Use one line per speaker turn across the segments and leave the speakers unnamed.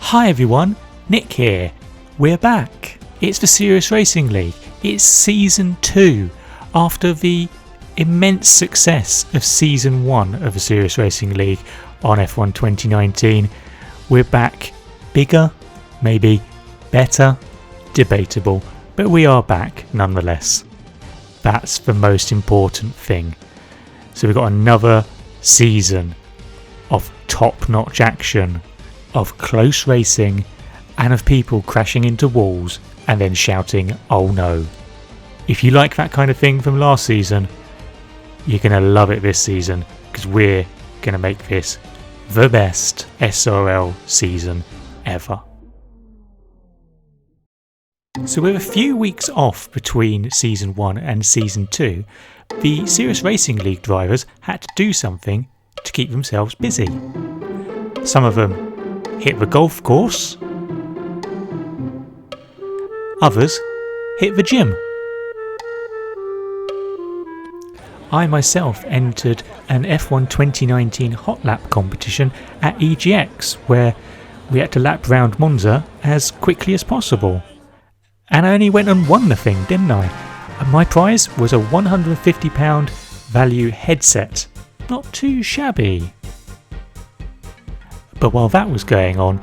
Hi everyone, Nick here. We're back. It's the Serious Racing League. It's Season 2. After the immense success of Season 1 of the Serious Racing League on F1 2019, we're back. Bigger, maybe better, debatable, but we are back nonetheless. That's the most important thing. So we've got another season of top-notch action, of close racing, and of people crashing into walls and then shouting, "Oh no." If you like that kind of thing from last season, you're going to love it this season, because we're going to make this the best SRL season ever. So with a few weeks off between Season 1 and Season 2, the Serious Racing League drivers had to do something to keep themselves busy. Some of them hit the golf course, others hit the gym. I myself entered an F1 2019 hot lap competition at EGX, where we had to lap round Monza as quickly as possible. And I only went and won the thing, didn't I? And my prize was a £150 value headset. Not too shabby. But while that was going on,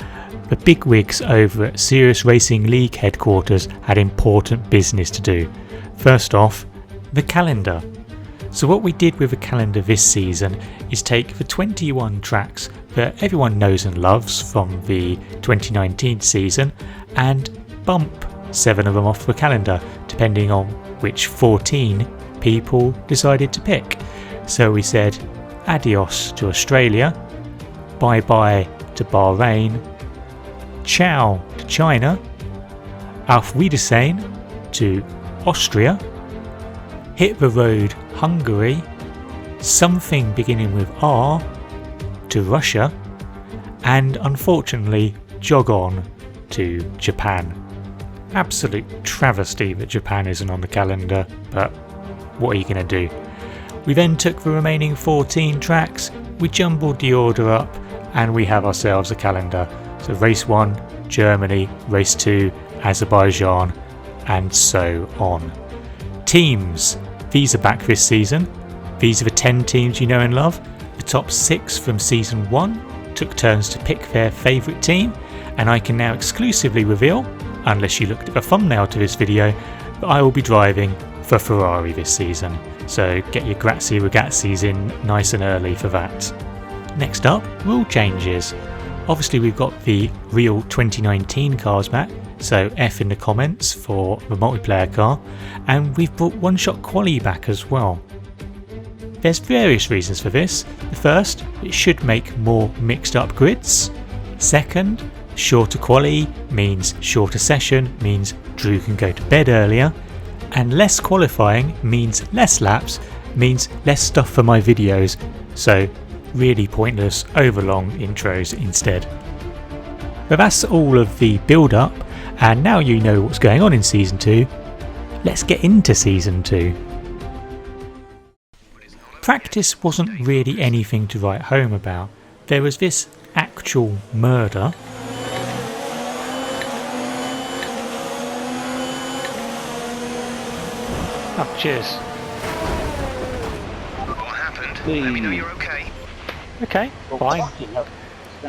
the bigwigs over at Serious Racing League headquarters had important business to do. First off, the calendar. So what we did with the calendar this season is take the 21 tracks that everyone knows and loves from the 2019 season and bump 7 of them off the calendar, depending on which 14 people decided to pick. So we said adios to Australia, bye bye to Bahrain, ciao to China, auf Wiedersehen to Austria, hit the road Hungary, something beginning with R to Russia, and unfortunately jog on to Japan. Absolute travesty that Japan isn't on the calendar, but what are you going to do? We then took the remaining 14 tracks, we jumbled the order up, and we have ourselves a calendar. So race 1, Germany, race 2, Azerbaijan, and so on. Teams. These are back this season. These are the 10 teams you know and love. The top 6 from Season 1 took turns to pick their favourite team, and I can now exclusively reveal, unless you looked at the thumbnail to this video, that I will be driving for Ferrari this season. So get your grazie ragazzis in nice and early for that. Next up, rule changes. Obviously we've got the real 2019 cars back, so F in the comments for the multiplayer car, and we've brought one-shot quali back as well. There's various reasons for this. The first, it should make more mixed up grids. Second, shorter quali means shorter session, means Drew can go to bed earlier, and less qualifying means less laps, means less stuff for my videos, so really pointless overlong intros instead. But that's all of the build up, and now you know what's going on in Season 2, let's get into Season 2. Practice wasn't really anything to write home about. There was this actual murder. Oh, cheers.
What happened? Let me know you're okay.
Okay, fine.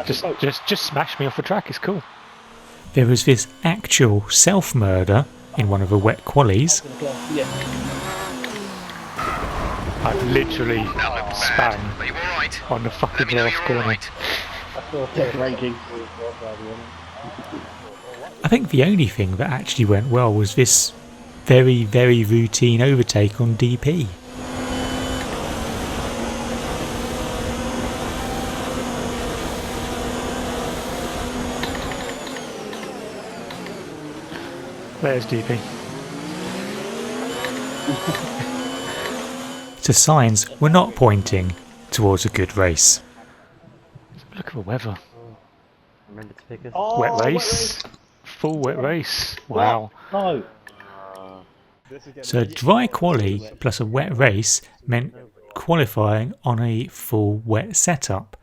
Just smash me off the track, it's cool. There was this actual self-murder in one of the wet qualies. I literally span on the fucking last corner. I think the only thing that actually went well was this very, very routine overtake on DP. There's DP. So signs were not pointing towards a good race. Look at the weather. Wet race. Full wet race. Wow.
No.
So a dry quali plus a wet race meant qualifying on a full wet setup.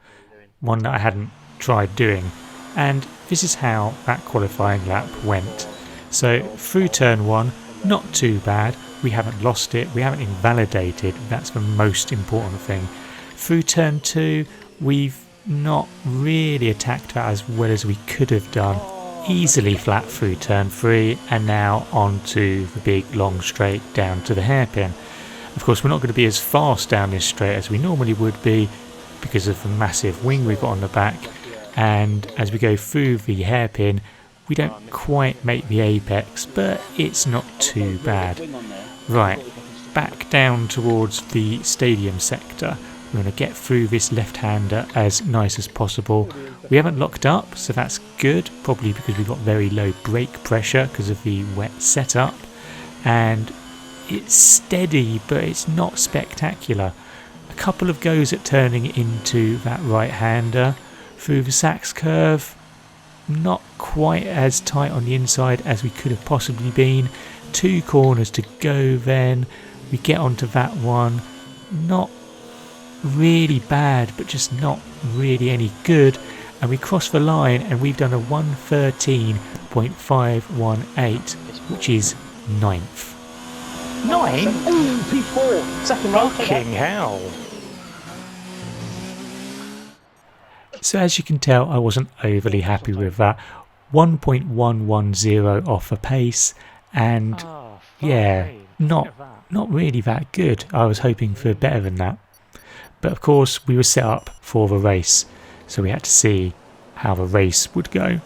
One that I hadn't tried doing and this is how that qualifying lap went. So through turn 1, not too bad, we haven't lost it, we haven't invalidated, that's the most important thing. Through turn 2, we've not really attacked that as well as we could have done. Easily flat through turn 3, and now onto the big long straight down to the hairpin. Of course, we're not going to be as fast down this straight as we normally would be because of the massive wing we've got on the back, and as we go through the hairpin we don't quite make the apex, but it's not too bad. Right, back down towards the stadium sector. We're going to get through this left-hander as nice as possible. We haven't locked up, so that's good, probably because we've got very low brake pressure because of the wet setup, and it's steady but it's not spectacular. A couple of goes at turning into that right-hander through the Sachs curve, not quite as tight on the inside as we could have possibly been. 2 corners to go, then we get onto that one, not really bad but just not really any good, and we cross the line and we've done a 1:13.518, which is 9th.
9? Ooh, P4, second round.
Fucking hell. So as you can tell, I wasn't overly happy with that. 1.110 off a pace, and yeah, not really that good. I was hoping for better than that. But of course we were set up for the race, so we had to see how the race would go.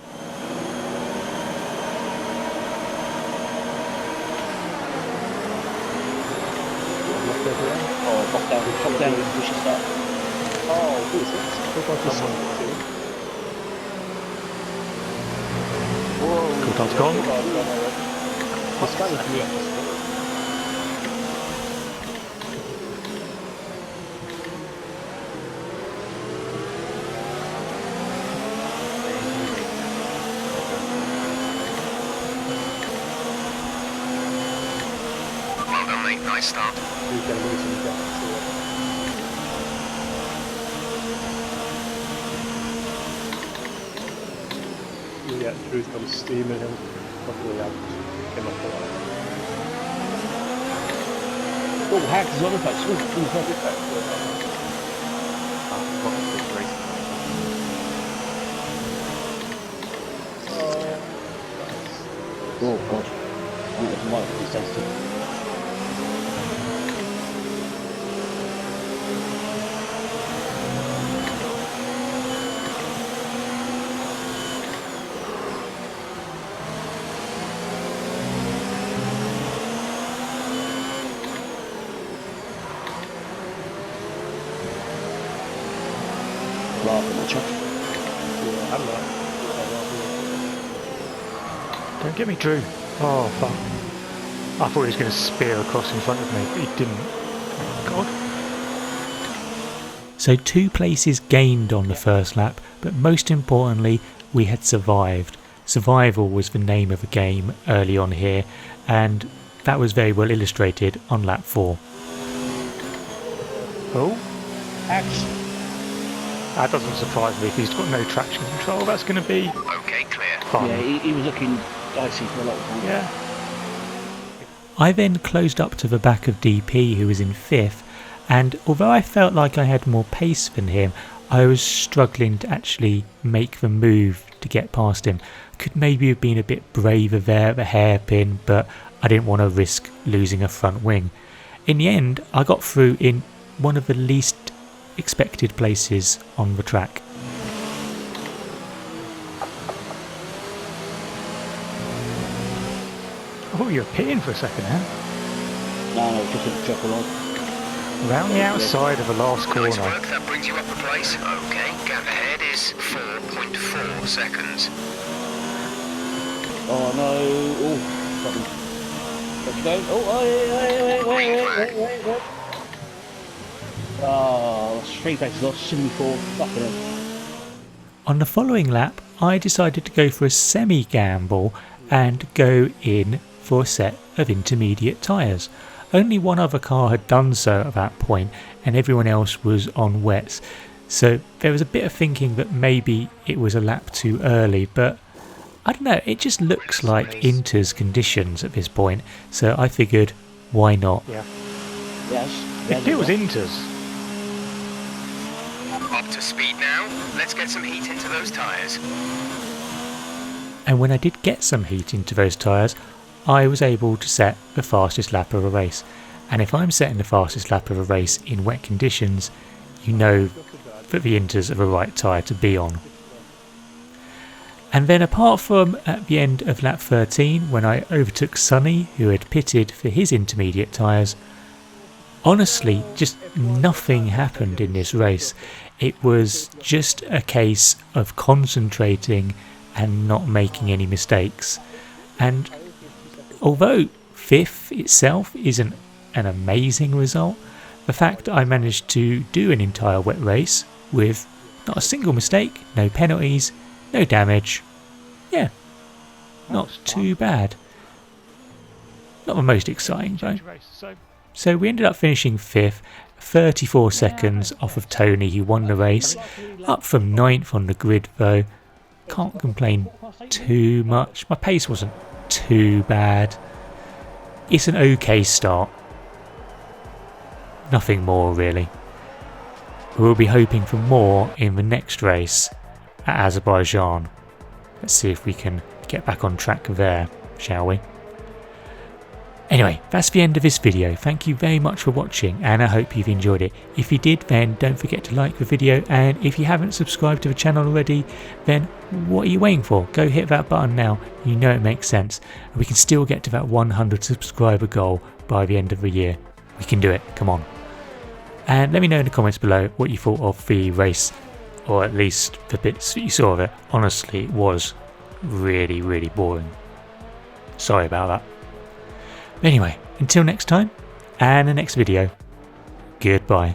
Cool time's gone.
Well done, mate. Nice start.
Yeah, Drew's come steaming him. Luckily, I came up for that.
Oh, Hags is on the face. Oh, God. I think there's a lot of these tested.
Don't get me, Drew. Oh fuck. I thought he was going to spear across in front of me, but he didn't. God. So 2 places gained on the first lap, but most importantly we had survived. Survival was the name of the game early on here, and that was very well illustrated on lap 4. Oh,
Hags.
that doesn't surprise me if he's got no traction control. That's going to be
Okay, clear.
fun.
Yeah, he was looking icy for a lot of time.
Yeah. I then closed up to the back of DP, who was in 5th, and although I felt like I had more pace than him, I was struggling to actually make the move to get past him. Could maybe have been a bit braver there at the hairpin, but I didn't want to risk losing a front wing. In the end, I got through in one of the least expected places on the track. Oh, you're pitting for a second, huh?
No, just a triple on.
Round the outside of the last corner.
Nice work. That brings you up a place. Okay, gap ahead is 4.4 seconds.
Oh no! Oh, let's go! Oh, wait! Oh, 3 places lost. Shouldn't be 4. Fucking hell.
On the following lap, I decided to go for a semi-gamble and go in for a set of intermediate tyres. Only one other car had done so at that point, and everyone else was on wets. So there was a bit of thinking that maybe it was a lap too early, but I don't know, it just looks like Inter's conditions at this point, so I figured, why not?
Yeah.
Yes.
It was Inter's.
Up to speed now. Let's get some heat into those tyres.
And when I did get some heat into those tyres, I was able to set the fastest lap of a race. And if I'm setting the fastest lap of a race in wet conditions, you know that the Inters are the right tyre to be on. And then apart from at the end of lap 13 when I overtook Sonny, who had pitted for his intermediate tyres, honestly just nothing happened in this race. It was just a case of concentrating and not making any mistakes. And although 5th itself isn't an amazing result, the fact that I managed to do an entire wet race with not a single mistake, no penalties, no damage, yeah, not too bad. Not the most exciting though. So we ended up finishing 5th, 34 seconds off of Tony, who won the race, up from 9th on the grid though. Can't complain too much, my pace wasn't too bad. It's an okay start. Nothing more really. We'll be hoping for more in the next race at Azerbaijan. Let's see if we can get back on track there, shall we? Anyway, that's the end of this video. Thank you very much for watching and I hope you've enjoyed it. If you did, then don't forget to like the video, and if you haven't subscribed to the channel already, then what are you waiting for? Go hit that button now, you know it makes sense. And we can still get to that 100 subscriber goal by the end of the year. We can do it, come on. And let me know in the comments below what you thought of the race, or at least the bits that you saw of it. Honestly, it was really, really boring. Sorry about that. Anyway, until next time, and the next video, goodbye.